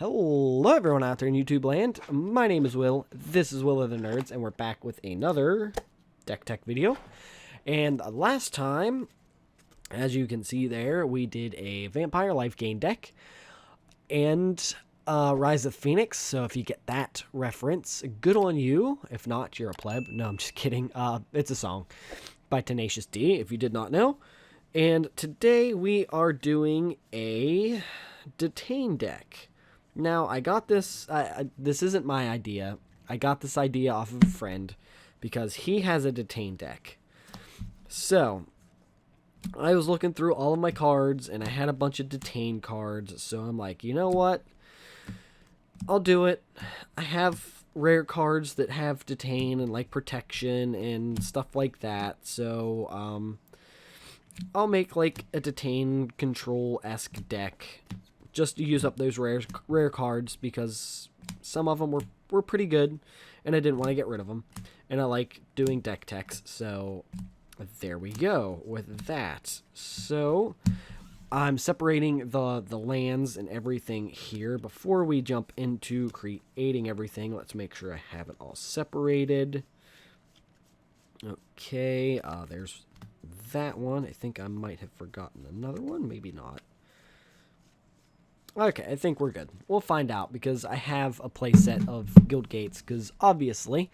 Hello everyone out there in YouTube land, my name is Will, this is Will of the Nerds, and we're back with another DeckTech video. And last time, as you can see there, we did a Vampire Life Gain deck, and Rise of Phoenix, so if you get that reference, good on you. If not, you're a pleb. No, I'm just kidding. It's a song by Tenacious D, if you did not know. And today we are doing a Detain deck. Now, I got this, this isn't my idea. I got this idea off of a friend because he has a Detain deck. So, I was looking through all of my cards and I had a bunch of Detain cards. So I'm like, you know what? I'll do it. I have rare cards that have Detain and like protection and stuff like that. So, I'll make like a Detain control-esque deck just to use up those rare cards because some of them were pretty good and I didn't want to get rid of them. And I like doing deck techs, so there we go with that. So I'm separating the lands and everything here. Before we jump into creating everything, let's make sure I have it all separated. Okay, there's that one. I think I might have forgotten another one, maybe not. Okay, I think we're good. We'll find out because I have a playset of Guild Gates, because obviously.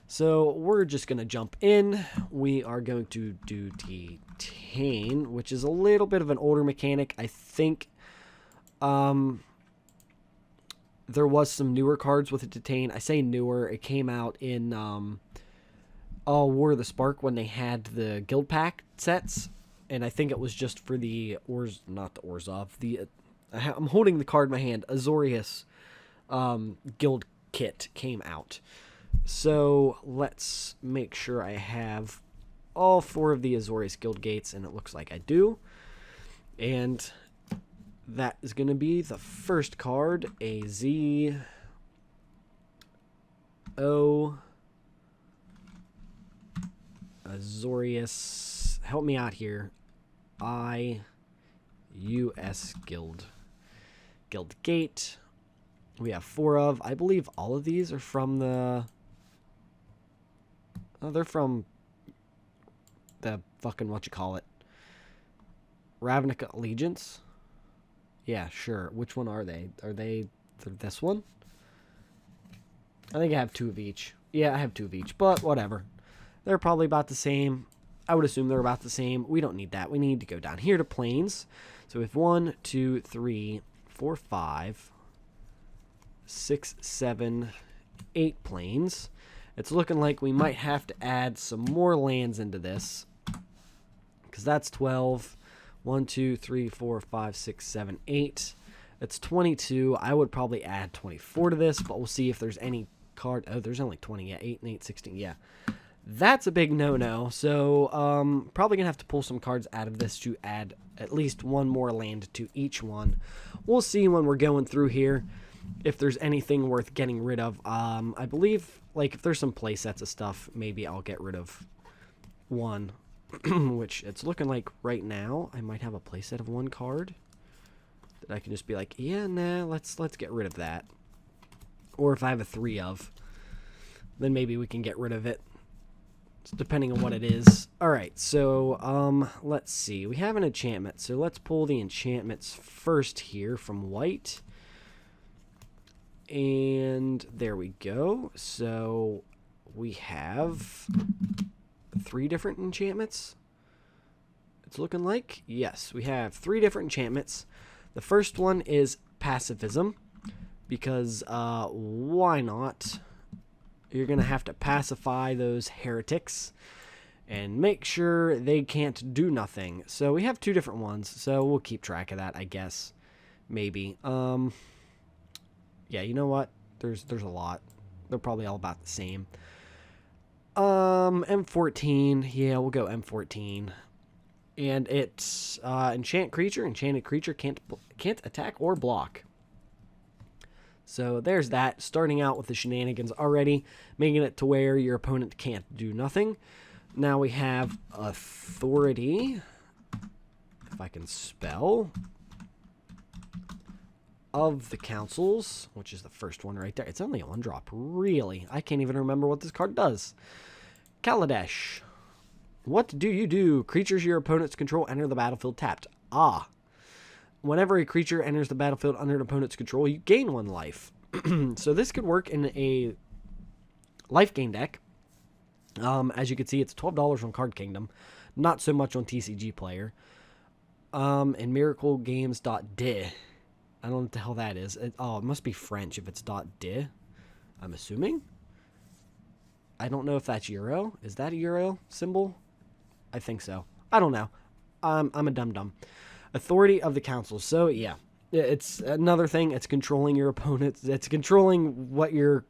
So we're just going to jump in. We are going to do Detain, which is a little bit of an older mechanic. I think there was some newer cards with Detain. I say newer. It came out in War of the Spark when they had the Guild Pack sets. And I think it was just for the not the Orzhov, I'm holding the card in my hand. Azoreous Guild Kit came out. So let's make sure I have all 4 of the Azoreous Guild Gates, and it looks like I do. And that is going to be the first card, Azoreous. Help me out here. US Guild Gate. We have 4 of. I believe all of these are from the... Oh, they're from the fucking whatchamacallit. Ravnica Allegiance? Yeah, sure. Which one are they? Are they this one? I think I have 2 of each. Yeah, I have 2 of each, but whatever. They're probably about the same. I would assume they're about the same. We don't need that. We need to go down here to planes. So we have 1, 2, 3, 4, 5, 6, 7, 8 planes. It's looking like we might have to add some more lands into this, because that's 12. 1, 2, 3, 4, 5, 6, 7, 8. That's 22. I would probably add 24 to this, but we'll see if there's any card. Oh, there's only 20. Yeah, 8 and 8, 16. Yeah. That's a big no-no, so probably going to have to pull some cards out of this to add at least 1 more land to each one. We'll see when we're going through here if there's anything worth getting rid of. I believe, like, if there's some play sets of stuff, maybe I'll get rid of 1, which it's looking like right now I might have a play set of 1 card that I can just be like, yeah, nah, let's get rid of that. Or if I have a 3 of, then maybe we can get rid of it, depending on what it is. Alright, so let's see. We have an enchantment, so let's pull the enchantments first here from white. And there we go. So we have 3 different enchantments. It's looking like. Yes, we have 3 different enchantments. The first one is pacifism, because why not? You're going to have to pacify those heretics and make sure they can't do nothing. So we have 2 different ones, so we'll keep track of that, I guess. Maybe. Yeah, you know what? There's a lot. They're probably all about the same. M14. Yeah, we'll go M14. And it's enchant creature. Enchanted creature can't attack or block. So there's that, starting out with the shenanigans already, making it to where your opponent can't do nothing. Now we have authority, if I can spell. of the Councils, which is the first one right there. It's only a 1-drop, really. I can't even remember what this card does. Kaladesh. What do you do? Creatures your opponents control enter the battlefield tapped. Ah. Whenever a creature enters the battlefield under an opponent's control, you gain 1 life. So this could work in a life gain deck. As you can see, it's $12 on Card Kingdom. Not so much on TCG Player. And miraclegames.de. I don't know what the hell that is. It must be French if it's .de. I'm assuming. I don't know if that's Euro. Is that a Euro symbol? I think so. I don't know. I'm a dum-dum. Authority of the Council. So, yeah. It's another thing. It's controlling your opponents. It's controlling what your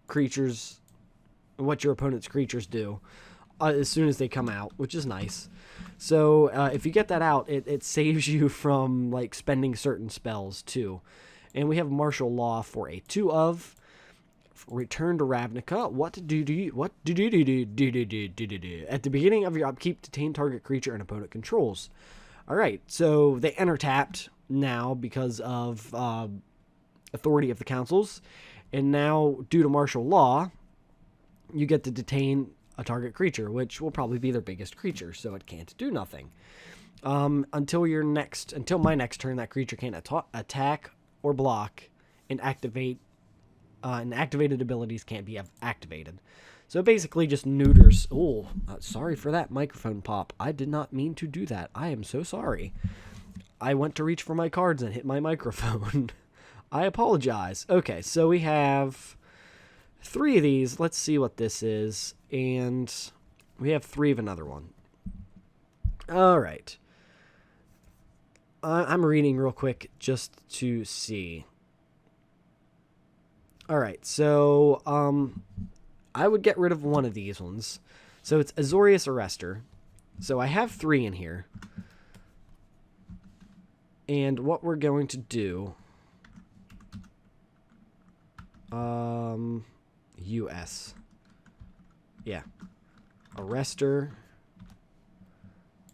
opponent's creatures do as soon as they come out, which is nice. So if you get that out, it saves you from like spending certain spells too. And we have martial law for a 2/of. Return to Ravnica. At the beginning of your upkeep, detain target creature and opponent controls. All right, so they enter tapped now because of authority of the Councils, and now due to martial law, you get to detain a target creature, which will probably be their biggest creature, so it can't do nothing. Until my next turn, that creature can't attack or block, and activated abilities can't be activated. So basically just neuters. Oh, sorry for that microphone pop. I did not mean to do that. I am so sorry. I went to reach for my cards and hit my microphone. I apologize. Okay, so we have 3 of these. Let's see what this is. And we have 3 of another one. All right. I'm reading real quick just to see. All right, so I would get rid of one of these ones. So it's Azoreous Arrestor. So I have 3 in here. And what we're going to do... US. Yeah. Arrestor.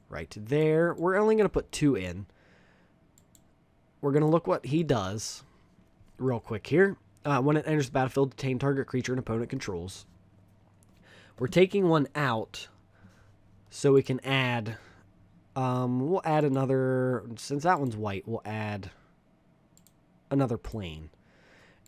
Right there. We're only going to put 2 in. We're going to look what he does real quick here. When it enters the battlefield, detain target creature and opponent controls. We're taking 1 out so we can add... we'll add another... Since that one's white, we'll add another plane.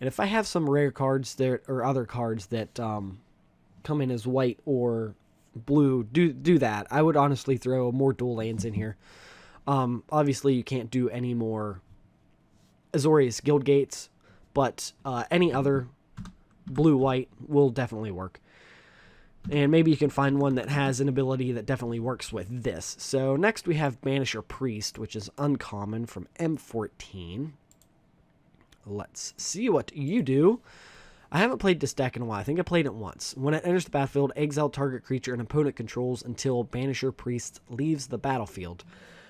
And if I have some rare cards there or other cards that come in as white or blue, do that. I would honestly throw more dual lands in here. Obviously, you can't do any more Azoreous Guild Gates, but any other blue-white will definitely work. And maybe you can find one that has an ability that definitely works with this. So next we have Banisher Priest, which is uncommon from M14. Let's see what you do. I haven't played this deck in a while. I think I played it once. When it enters the battlefield, exile target creature and opponent controls until Banisher Priest leaves the battlefield.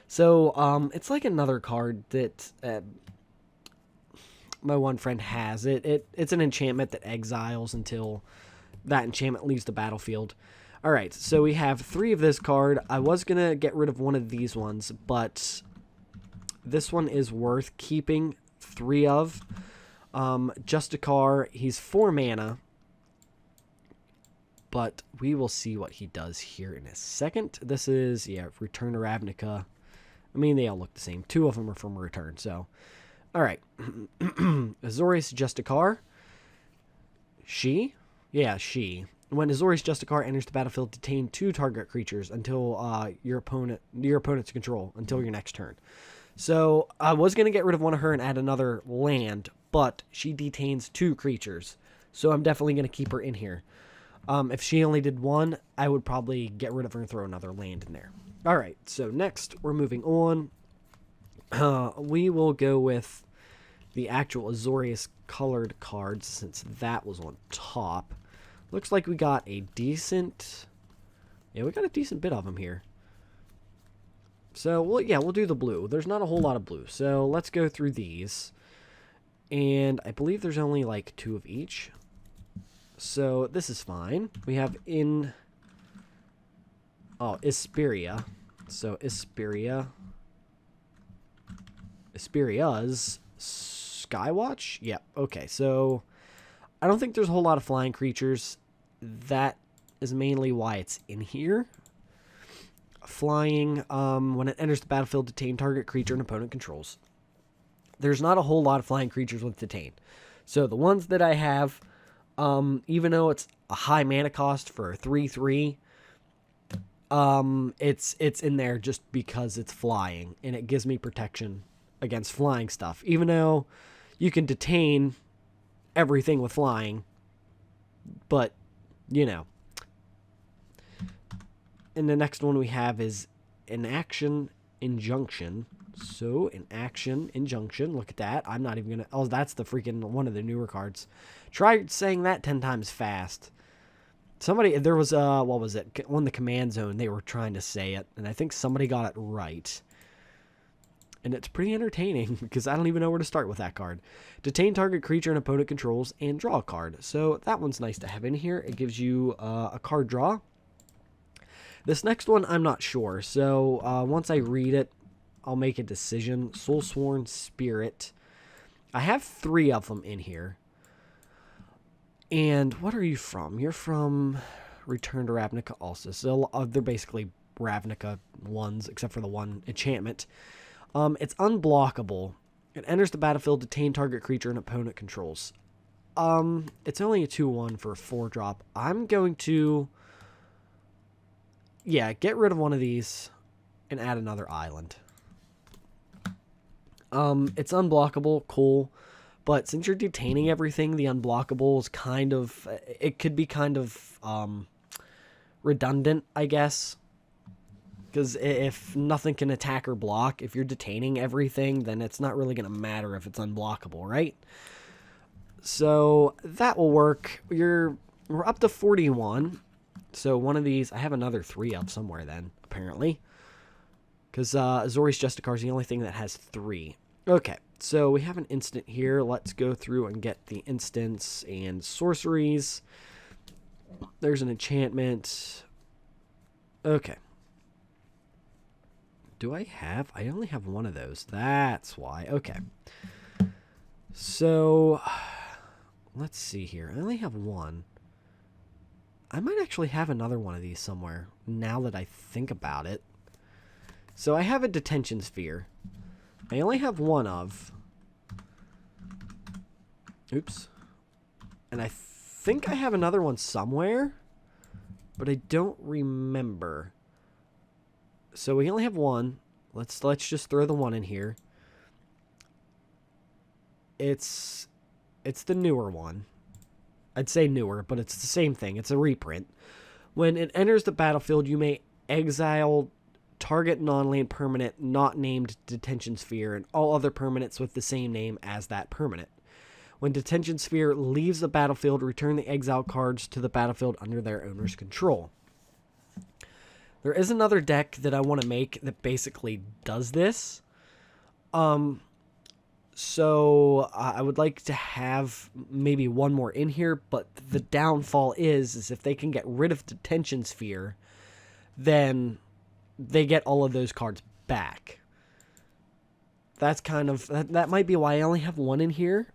So it's like another card that my one friend has. It's an enchantment that exiles until that enchantment leaves the battlefield. Alright, so we have 3 of this card. I was going to get rid of one of these ones, but this one is worth keeping 3 of. Justicar, he's 4 mana, but we will see what he does here in a second. This is, yeah, Return to Ravnica. I mean, they all look the same. 2 of them are from Return, so. Alright. Azoreous Justicar. She? Yeah, she. When Azoreous Justicar enters the battlefield, detain 2 target creatures until your opponent's control, until your next turn. So, I was going to get rid of one of her and add another land, but she detains 2 creatures. So, I'm definitely going to keep her in here. If she only did 1, I would probably get rid of her and throw another land in there. Alright, so next, we're moving on. We will go with the actual Azoreous colored cards, since that was on top. Looks like we got a decent... Yeah, we got a decent bit of them here. So, well, yeah, we'll do the blue. There's not a whole lot of blue. So, let's go through these. And I believe there's only, like, 2 of each. So, this is fine. We have Isperia. So, Isperia's Skywatch? Yeah, okay. So I don't think there's a whole lot of flying creatures. That is mainly why it's in here. Flying, when it enters the battlefield, detain target creature an opponent controls. There's not a whole lot of flying creatures with detain. So the ones that I have, even though it's a high mana cost for a 3/3, it's in there just because it's flying, and it gives me protection against flying stuff. Even though you can detain everything with flying, but, you know. And the next one we have is an action Injunction. So, an action Injunction. Look at that. I'm not even going to... Oh, that's the freaking one of the newer cards. Try saying that 10 times fast. Somebody... There was, what was it? On the command zone, they were trying to say it. And I think somebody got it right. And it's pretty entertaining, because I don't even know where to start with that card. Detain target creature an opponent controls, and draw a card. So, that one's nice to have in here. It gives you a card draw. This next one, I'm not sure. So, once I read it, I'll make a decision. Soulsworn Spirit. I have 3 of them in here. And what are you from? You're from Return to Ravnica also. So, they're basically Ravnica ones, except for the one enchantment. It's unblockable. It enters the battlefield, detain target creature and opponent controls. It's only a 2/1 for a 4-drop. I'm going to... Yeah, get rid of one of these and add another island. It's unblockable, cool. But since you're detaining everything, the unblockable is kind of... It could be kind of redundant, I guess. Because if nothing can attack or block, if you're detaining everything, then it's not really going to matter if it's unblockable, right? So that will work. We're up to 41. So one of these, I have another 3 of somewhere then, apparently. Because Azoreous Charm is the only thing that has 3. Okay, so we have an instant here. Let's go through and get the instants and sorceries. There's an enchantment. Okay. Do I have? I only have one of those. That's why. Okay. So, let's see here. I only have one. I might actually have another one of these somewhere, now that I think about it. So I have a Detention Sphere. I only have one of. Oops. And I think I have another one somewhere, but I don't remember. So we only have one. Let's just throw the one in here. It's the newer one. I'd say newer, but it's the same thing. It's a reprint. When it enters the battlefield, you may exile target non-land permanent not named Detention Sphere and all other permanents with the same name as that permanent. When Detention Sphere leaves the battlefield, return the exile cards to the battlefield under their owner's control. There is another deck that I want to make that basically does this. So I would like to have maybe one more in here, but the downfall is if they can get rid of Detention Sphere, then they get all of those cards back. That's kind of... That might be why I only have one in here.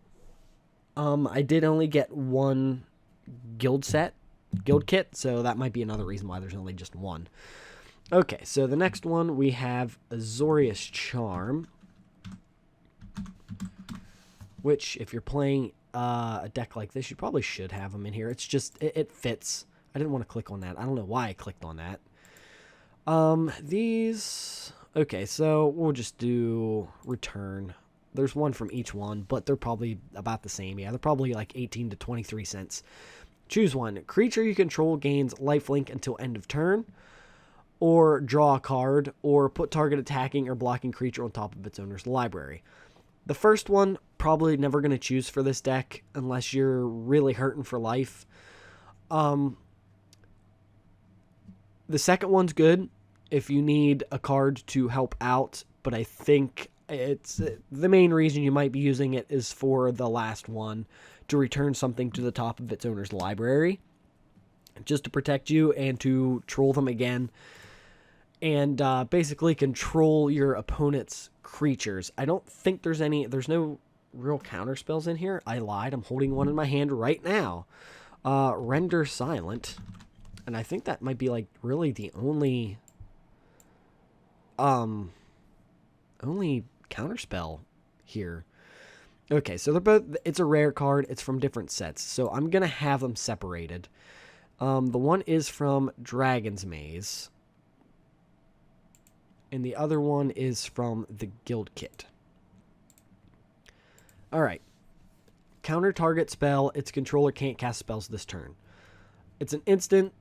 I did only get one guild kit, so that might be another reason why there's only just one. Okay, so the next one we have Azoreous Charm, which if you're playing a deck like this, you probably should have them in here. It's just, it fits. I didn't want to click on that. I don't know why I clicked on that. These... Okay, so we'll just do return. There's one from each one, but they're probably about the same. Yeah, they're probably like 18 to 23 cents. Choose one. Creature you control gains lifelink until end of turn, or draw a card, or put target attacking or blocking creature on top of its owner's library. The first one, probably never going to choose for this deck unless you're really hurting for life. The second one's good if you need a card to help out, but I think it's the main reason you might be using it is for the last one, to return something to the top of its owner's library, just to protect you and to troll them again, and basically control your opponent's creatures. I don't think there's no real counter spells in here. I lied. I'm holding one in my hand right now. Render Silent. And I think that might be, like, really the only counterspell here. Okay, so they're both, it's a rare card. It's from different sets. So I'm going to have them separated. The one is from Dragon's Maze. And the other one is from the Guild Kit. Alright. Counter target spell. Its controller can't cast spells this turn. It's an instant.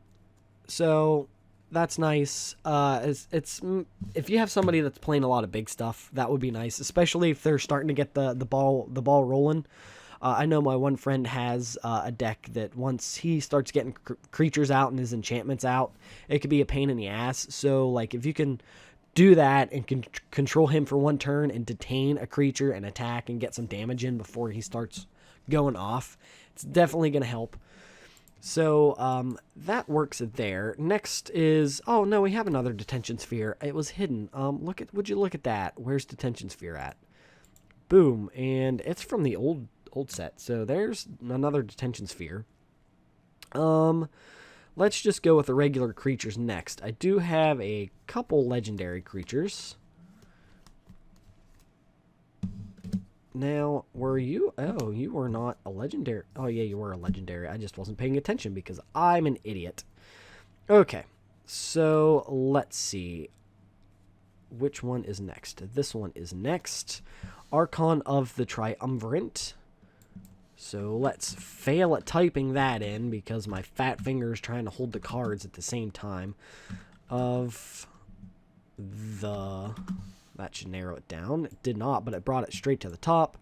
So that's nice. It's if you have somebody that's playing a lot of big stuff, that would be nice, especially if they're starting to get the ball rolling. I know my one friend has a deck that once he starts getting creatures out and his enchantments out, it could be a pain in the ass. So like if you can do that and can control him for one turn and detain a creature and attack and get some damage in before he starts going off, it's definitely going to help. So that works there. Next is, oh no, we have another detention sphere. It was hidden. Would you look at that? Where's detention sphere at? Boom, and it's from the old set. So there's another detention sphere. Let's just go with the regular creatures next. I do have a couple legendary creatures. Now, were you? Oh, you were not a legendary. Oh, yeah, you were a legendary. I just wasn't paying attention because I'm an idiot. Okay, so let's see. Which one is next? This one is next. Archon of the Triumvirate. So let's fail at typing that in because my fat finger is trying to hold the cards at the same time. That should narrow it down. It did not, but it brought it straight to the top.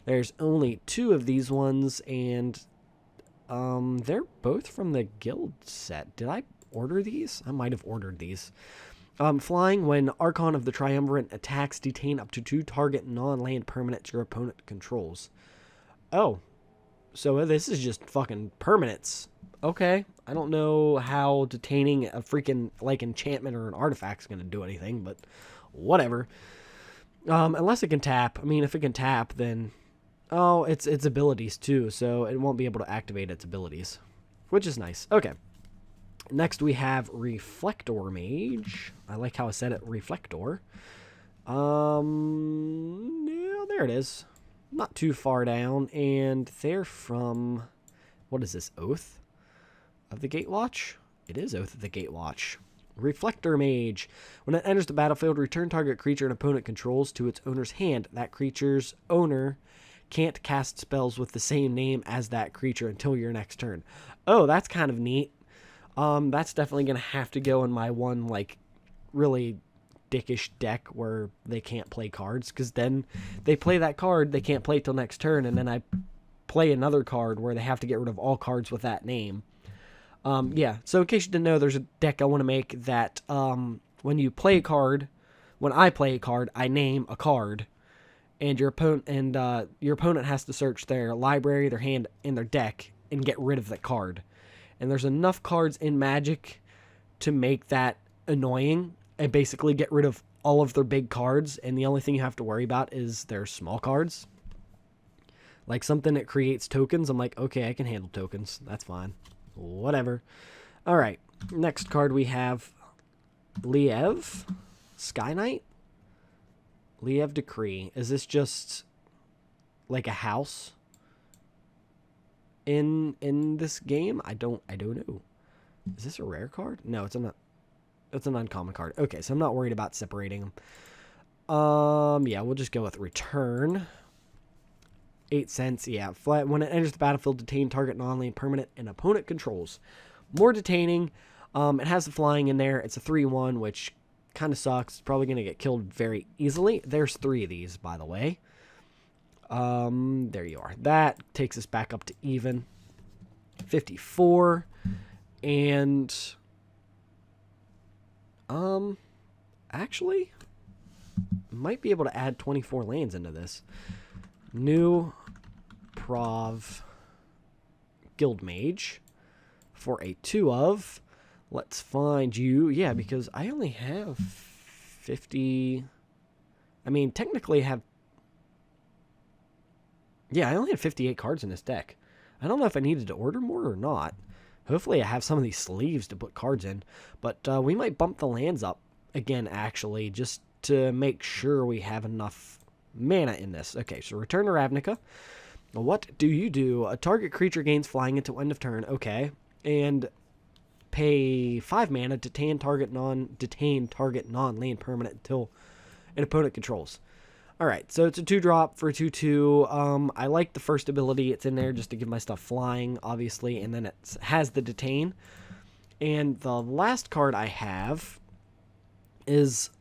There's only 2 of these ones, and they're both from the guild set. Did I order these? I might have ordered these. Flying, when Archon of the Triumvirate attacks, detain up to 2 target non-land permanents your opponent controls. Oh, so this is just fucking permanents. Okay, I don't know how detaining a freaking, like, enchantment or an artifact is going to do anything, but whatever. Unless it can tap. I mean, if it can tap, then... Oh, it's abilities, too, so it won't be able to activate its abilities, which is nice. Okay. Next, we have Reflector Mage. I like how I said it, Reflector. Yeah, there it is. Not too far down, and they're from... What is this, Oath of the Gatewatch? It is Oath of the Gatewatch. Reflector Mage. When it enters the battlefield, return target creature an opponent controls to its owner's hand. That creature's owner can't cast spells with the same name as that creature until your next turn. Oh, that's kind of neat. That's definitely going to have to go in my one, like, really dickish deck where they can't play cards, because then they play that card, they can't play it till next turn, and then I play another card where they have to get rid of all cards with that name. Yeah, so in case you didn't know, there's a deck I want to make that when you play a card, when I play a card, I name a card, and your opponent has to search their library, their hand, and their deck and get rid of that card. And there's enough cards in Magic to make that annoying and basically get rid of all of their big cards, and the only thing you have to worry about is their small cards. Like something that creates tokens, I'm like, okay, I can handle tokens. That's fine. Whatever. Alright, next card we have Liev Sky Knight. Liev Decree. Is this just like a house in this game? I don't know. Is this a rare card? No, it's an uncommon card. Okay, so I'm not worried about separating them. Yeah, we'll just go with return. 8 cents, yeah. When it enters the battlefield, detain target non-land permanent and opponent controls. More detaining. It has the flying in there. It's a 3/1, which kind of sucks. It's probably going to get killed very easily. There's 3 of these, by the way. There you are. That takes us back up to even. 54. And... actually, might be able to add 24 lands into this. New Prov Guild Mage for a 2 of. Let's find you. Yeah, because I only have 50. I mean, technically I have Yeah, I only had 58 cards in this deck. I don't know if I needed to order more or not. Hopefully I have some of these sleeves to put cards in. But we might bump the lands up again, actually, just to make sure we have enough mana in this. Okay, so return to Ravnica. What do you do? A target creature gains flying until end of turn. Okay. And pay 5 mana, detain target non-land permanent until an opponent controls. Alright, so it's a 2-drop for a 2/2. I like the first ability. It's in there just to give my stuff flying, obviously, and then it has the detain. And the last card I have is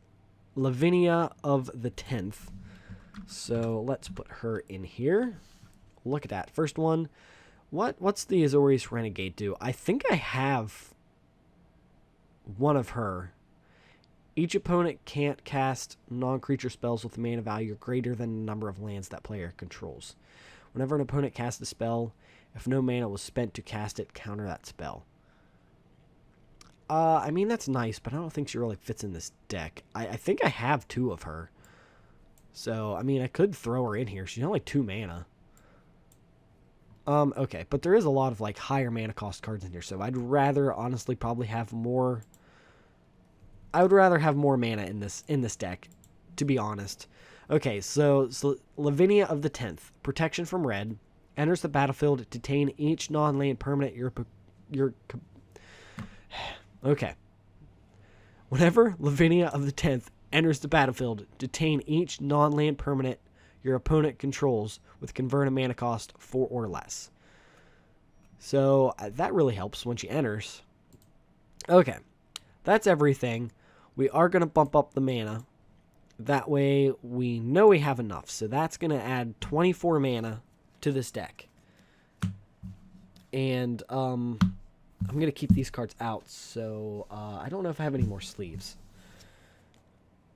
Lavinia of the 10th. So let's put her in here. Look at that. First one. What's the Azoreous Renegade do? I think I have one of her. Each opponent can't cast non-creature spells with a mana value greater than the number of lands that player controls. Whenever an opponent casts a spell, if no mana was spent to cast it, counter that spell. I mean, that's nice, but I don't think she really fits in this deck. I think I have 2 of her. So, I mean, I could throw her in here. She's only 2 mana. Okay, but there is a lot of, like, higher mana cost cards in here, so I'd rather, honestly, probably have more... I would rather have more mana in this deck, to be honest. Okay, so Lavinia of the 10th. Protection from red. Enters the battlefield. Detain each non-land permanent Okay. Whenever Lavinia of the 10th enters the battlefield, detain each non-land permanent your opponent controls with converted mana cost 4 or less. So that really helps when she enters. Okay. That's everything. We are going to bump up the mana. That way we know we have enough. So that's going to add 24 mana to this deck. And I'm going to keep these cards out. So I don't know if I have any more sleeves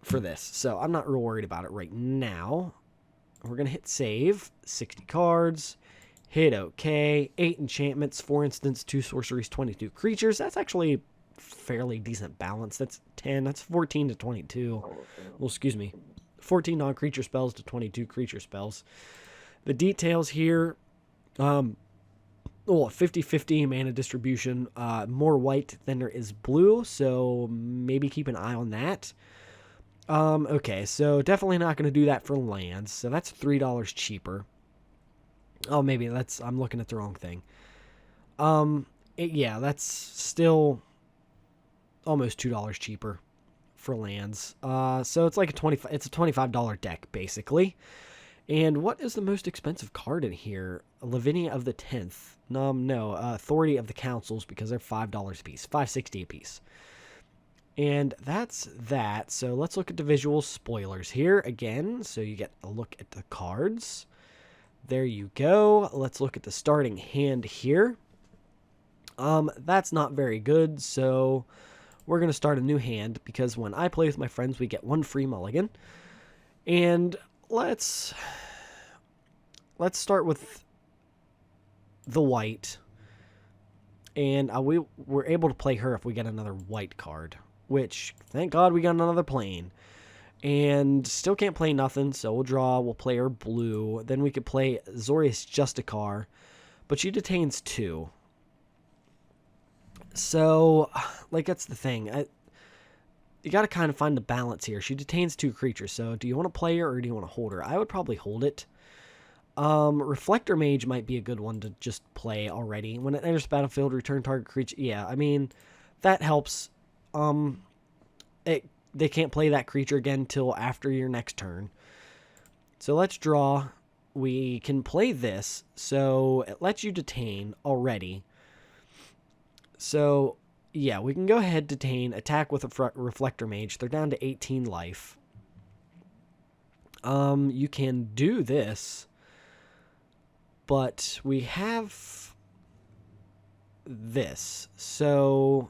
for this. So I'm not real worried about it right now. We're going to hit save. 60 cards. Hit OK. 8 enchantments. 4 instants. 2 sorceries. 22 creatures. That's actually fairly decent balance. That's 10. That's 14 to 22. Well, excuse me. 14 non-creature spells to 22 creature spells. The details here, 50-50 mana distribution. More white than there is blue, so maybe keep an eye on that. Okay, so definitely not going to do that for lands. So that's $3 cheaper. Oh, maybe I'm looking at the wrong thing. Yeah, that's still almost $2 cheaper for lands. So it's like it's a $25 deck basically. And what is the most expensive card in here? Lavinia of the 10th. No, Authority of the Councils, because they're $5 a piece, $5.60 a piece. And that's that. So let's look at the visual spoilers here again. So you get a look at the cards. There you go. Let's look at the starting hand here. That's not very good. So we're going to start a new hand because when I play with my friends, we get 1 free mulligan. And let's start with the white. And we're able to play her if we get another white card. Which, thank God we got another plane. And still can't play nothing, so we'll draw. We'll play her blue. Then we could play Azoreous Charm, but she detains 2. So, like, that's the thing. You got to kind of find the balance here. She detains 2 creatures, so do you want to play her or do you want to hold her? I would probably hold it. Reflector Mage might be a good one to just play already. When it enters the battlefield, return target creature. Yeah, I mean, that helps. They can't play that creature again till after your next turn. So let's draw. We can play this, so it lets you detain already. So, yeah, we can go ahead, detain, attack with a Reflector Mage. They're down to 18 life. You can do this, but we have this. So,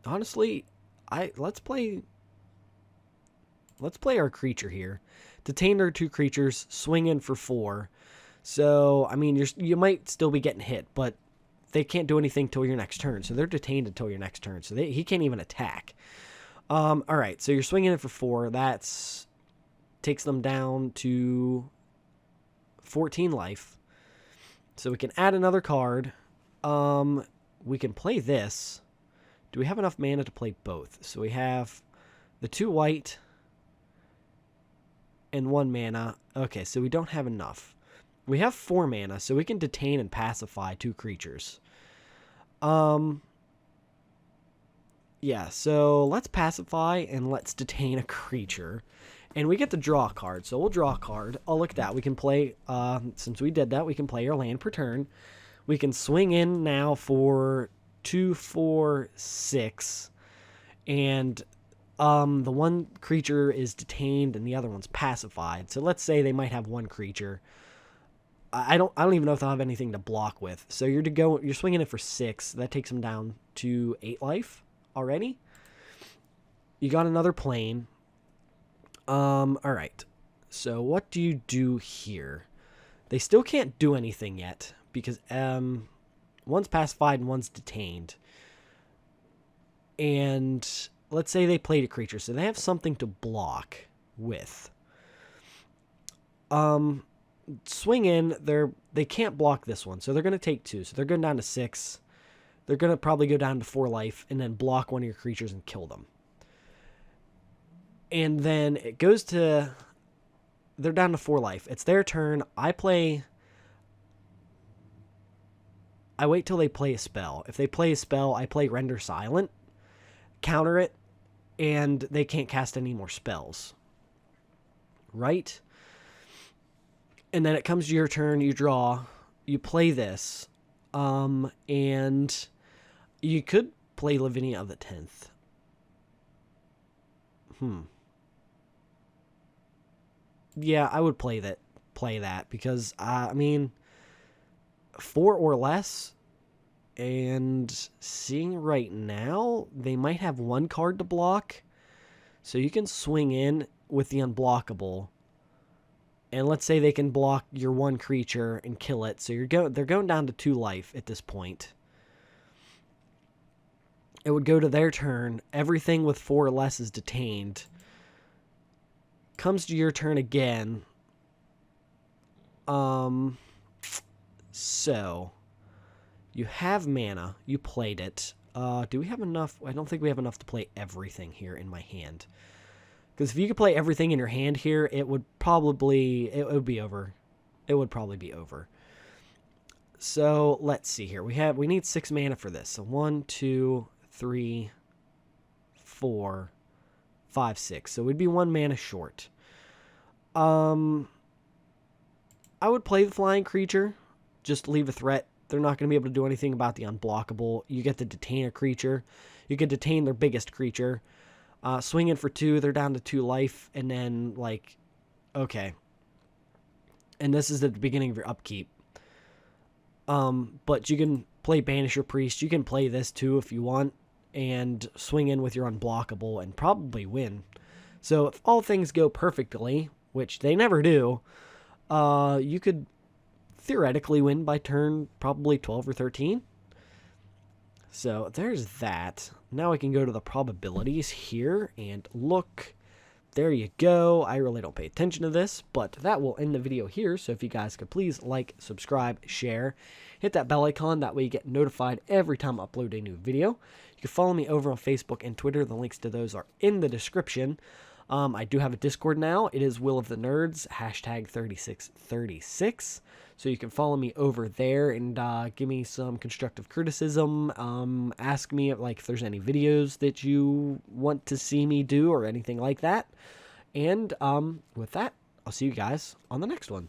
honestly, let's play our creature here. Detain our 2 creatures, swing in for 4. So, I mean, you might still be getting hit, but they can't do anything till your next turn. So they're detained until your next turn. So he can't even attack. All right, so you're swinging in for 4. That's takes them down to 14 life. So we can add another card. We can play this. Do we have enough mana to play both? So we have the 2 white and 1 mana. Okay, so we don't have enough. We have 4 mana, so we can detain and pacify 2 creatures. Yeah, so let's pacify and let's detain a creature. And we get to draw a card, so we'll draw a card. Oh, look at that. We can play, since we did that, we can play our land per turn. We can swing in now for 2, 4, 6. And the one creature is detained and the other one's pacified. So let's say they might have 1 creature. I don't even know if they'll have anything to block with. So you're swinging it for 6. That takes them down to 8 life already. You got another plane. All right. So what do you do here? They still can't do anything yet because one's pacified and one's detained. And let's say they played a creature, so they have something to block with. Swing in, they can't block this one, so they're going to take 2. So they're going down to 6. They're going to probably go down to 4 life and then block one of your creatures and kill them. And then it goes to... They're down to 4 life. It's their turn. I wait till they play a spell. If they play a spell, I play Render Silent, counter it, and they can't cast any more spells. Right? And then it comes to your turn, you draw, you play this, and you could play Lavinia of the 10th. Yeah, I would play that because, I mean, 4 or less, and seeing right now, they might have 1 card to block, so you can swing in with the unblockable. And let's say they can block your 1 creature and kill it. So they're going down to 2 life at this point. It would go to their turn. Everything with 4 or less is detained. Comes to your turn again. So you have mana. You played it. Do we have enough? I don't think we have enough to play everything here in my hand. Because if you could play everything in your hand here, it would be over. It would probably be over. So let's see here. We need 6 mana for this. So 1, 2, 3, 4, 5, 6. So we'd be 1 mana short. I would play the flying creature. Just leave a threat. They're not going to be able to do anything about the unblockable. You get to detain a creature. You can detain their biggest creature. Swing in for 2, they're down to 2 life, and then, like, okay. And this is at the beginning of your upkeep. But you can play Banisher Priest, you can play this too if you want, and swing in with your unblockable and probably win. So if all things go perfectly, which they never do, you could theoretically win by turn probably 12 or 13. So there's that. Now I can go to the probabilities here and look. There you go. I really don't pay attention to this, but that will end the video here. So if you guys could please like, subscribe, share, hit that bell icon. That way you get notified every time I upload a new video. You can follow me over on Facebook and Twitter. The links to those are in the description. I do have a Discord now. It is Will of the Nerds, #3636. So you can follow me over there and give me some constructive criticism. Ask me if there's any videos that you want to see me do or anything like that. And with that, I'll see you guys on the next one.